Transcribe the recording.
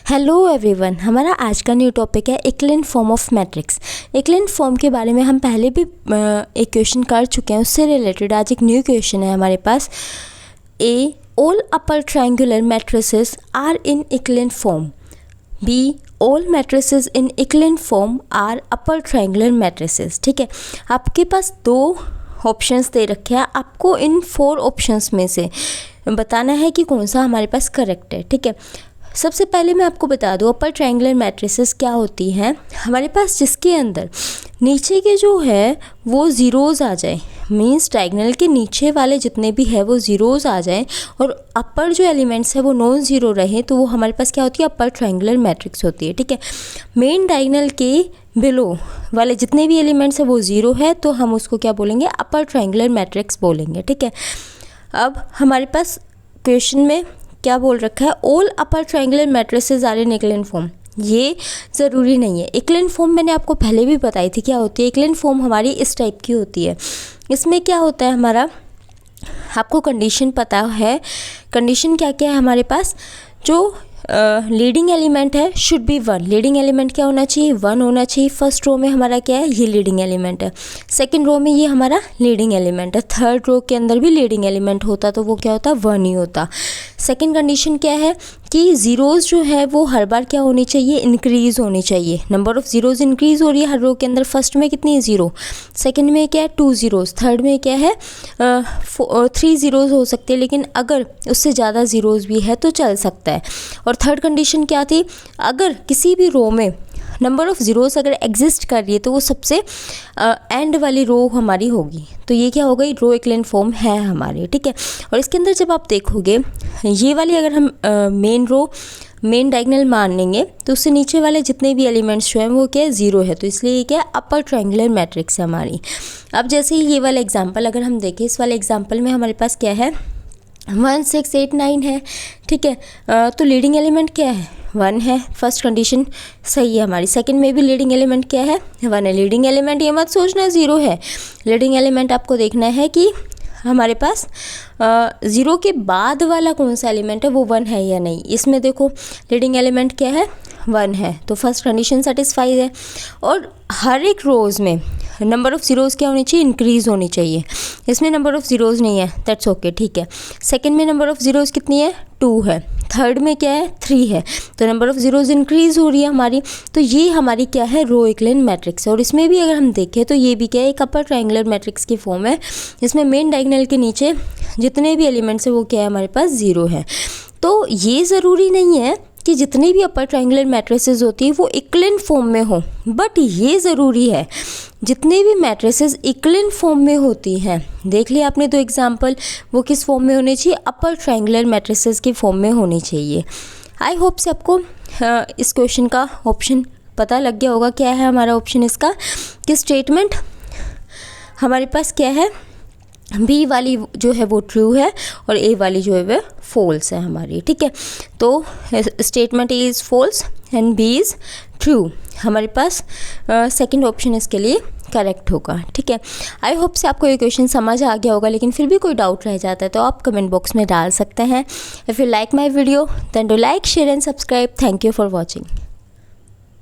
Hello everyone, हमारा आज का न्यू टॉपिक है equivalent form of matrix. Equivalent form के बारे में हम पहले भी एक क्वेश्चन कर चुके हैं, उससे रिलेटेड आज एक न्यू क्वेश्चन है हमारे पास। A, all upper triangular matrices are in equivalent form. B, all matrices in equivalent form are upper triangular matrices. ठीक है, आपके पास दो ऑप्शंस दे रखे हैं, आपको इन 4 ऑप्शंस में से बताना है कि कौन सा हमारे पास करेक्ट है। ठीक है, सबसे पहले मैं आपको बता दूं अपर ट्रायंगुलर मैट्रिसेस क्या होती हैं। हमारे पास जिसके अंदर नीचे के जो है वो ज़ीरोज़ आ जाए, मींस डायगोनल के नीचे वाले जितने भी है वो ज़ीरोज़ आ जाएं और अपर जो एलिमेंट्स है वो नॉन ज़ीरो रहे, तो वो हमारे पास क्या होती है, अपर ट्रायंगुलर मैट्रिक्स होती है। ठीक है, मेन डायगोनल के बिलो वाले जितने भी एलिमेंट्स है वो ज़ीरो है, तो हम उसको क्या बोलेंगे, अपर ट्रायंगुलर मैट्रिक्स बोलेंगे। ठीक है, अब हमारे पास क्वेश्चन में क्या बोल रखा है, all upper triangular matrices are in equivalent form. ये ज़रूरी नहीं है। इक्विवेलेंट फॉर्म मैंने आपको पहले भी बताई थी क्या होती है। इक्विवेलेंट फॉर्म हमारी इस टाइप की होती है। इसमें क्या होता है, हमारा आपको कंडीशन पता है। कंडीशन क्या क्या है हमारे पास, जो लीडिंग एलिमेंट है शुड बी 1। लीडिंग एलिमेंट क्या होना चाहिए, 1 होना चाहिए। फर्स्ट रो में हमारा क्या है, ये लीडिंग एलिमेंट है। सेकंड रो में ये हमारा लीडिंग एलिमेंट है। थर्ड रो के अंदर भी लीडिंग एलिमेंट होता तो वो क्या होता, 1 ही होता। सेकंड कंडीशन क्या है कि ज़ीरोज़ जो है वो हर बार क्या होनी चाहिए, इंक्रीज़ होनी चाहिए। नंबर ऑफ़ ज़ीरोज़ इंक्रीज़ हो रही है हर रो के अंदर। फर्स्ट में कितनी है, 0। सेकंड में क्या है, 2 ज़ीरोज़। थर्ड में क्या है, 3 ज़ीरोज़ हो सकते हैं, लेकिन अगर उससे ज़्यादा ज़ीरोज़ भी है तो चल सकता है। और थर्ड कंडीशन क्या थी, अगर किसी भी रो में नंबर ऑफ़ ज़ीरोज़ अगर एग्जिस्ट कर रही है तो वो सबसे एंड वाली रो हमारी होगी। तो ये क्या हो गई, रो इक्विवेलेंट फॉर्म है हमारी। ठीक है, और इसके अंदर जब आप देखोगे ये वाली अगर हम मेन रो मेन डायगोनल मान लेंगे तो उससे नीचे वाले जितने भी एलिमेंट्स जो हैं वो क्या है, 0 है। तो इसलिए ये क्या है, अपर ट्रायंगुलर मैट्रिक्स है हमारी। अब जैसे ये वाला एग्जाम्पल अगर हम देखें, इस वाले एग्जाम्पल में हमारे पास क्या है, 1 6 8 9 है। ठीक है, तो लीडिंग एलिमेंट क्या है, 1 है। फर्स्ट कंडीशन सही है हमारी। सेकंड में भी लीडिंग एलिमेंट क्या है, 1 है। लीडिंग एलिमेंट ये मत सोचना 0 है। लीडिंग एलिमेंट आपको देखना है कि हमारे पास 0 के बाद वाला कौन सा एलिमेंट है वो 1 है या नहीं। इसमें देखो लीडिंग एलिमेंट क्या है, 1 है, तो फर्स्ट कंडीशन सेटिस्फाइड है। और हर एक रोज़ में नंबर ऑफ़ ज़ीरोज़ क्या होनी चाहिए, इंक्रीज़ होनी चाहिए। इसमें नंबर ऑफ़ ज़ीरोज़ नहीं है, दैट्स ओके। ठीक है, सेकंड में नंबर ऑफ़ ज़ीरोज़ कितनी है, 2 है। थर्ड में क्या है, 3 है, तो नंबर ऑफ़ ज़ीरोज़ इंक्रीज़ हो रही है हमारी। तो ये हमारी क्या है, रो इक्विवेलेंट मैट्रिक्स है। और इसमें भी अगर हम देखें तो ये भी क्या है, एक अपर ट्रायंगुलर मैट्रिक्स की फॉर्म है, जिसमें मेन डायगोनल के नीचे जितने भी एलिमेंट्स है वो क्या है, हमारे पास 0 है। तो ये ज़रूरी नहीं है कि जितनी भी अपर ट्रायंगुलर मैट्रिसेस होती है वो इक्विवेलेंट फॉर्म में हो, बट ये ज़रूरी है जितने भी मैट्रिसेस इक्विवेलेंट फॉर्म में होती हैं, देख लिया आपने 2 एग्जांपल, वो किस फॉर्म में होने चाहिए, अपर ट्रायंगुलर मैट्रिसेस की फॉर्म में होनी चाहिए। आई होप से आपको इस क्वेश्चन का ऑप्शन पता लग गया होगा। क्या है हमारा ऑप्शन इसका, कि स्टेटमेंट हमारे पास क्या है, बी वाली जो है वो ट्रू है और ए वाली जो है वो फॉल्स है हमारी। ठीक है, तो statement A is false and B is true. हमारे पास सेकंड ऑप्शन इसके लिए करेक्ट होगा। ठीक है, आई होप से आपको ये क्वेश्चन समझ आ गया होगा, लेकिन फिर भी कोई डाउट रह जाता है तो आप कमेंट बॉक्स में डाल सकते हैं। If you like my video then do like, share and subscribe. Thank you for watching.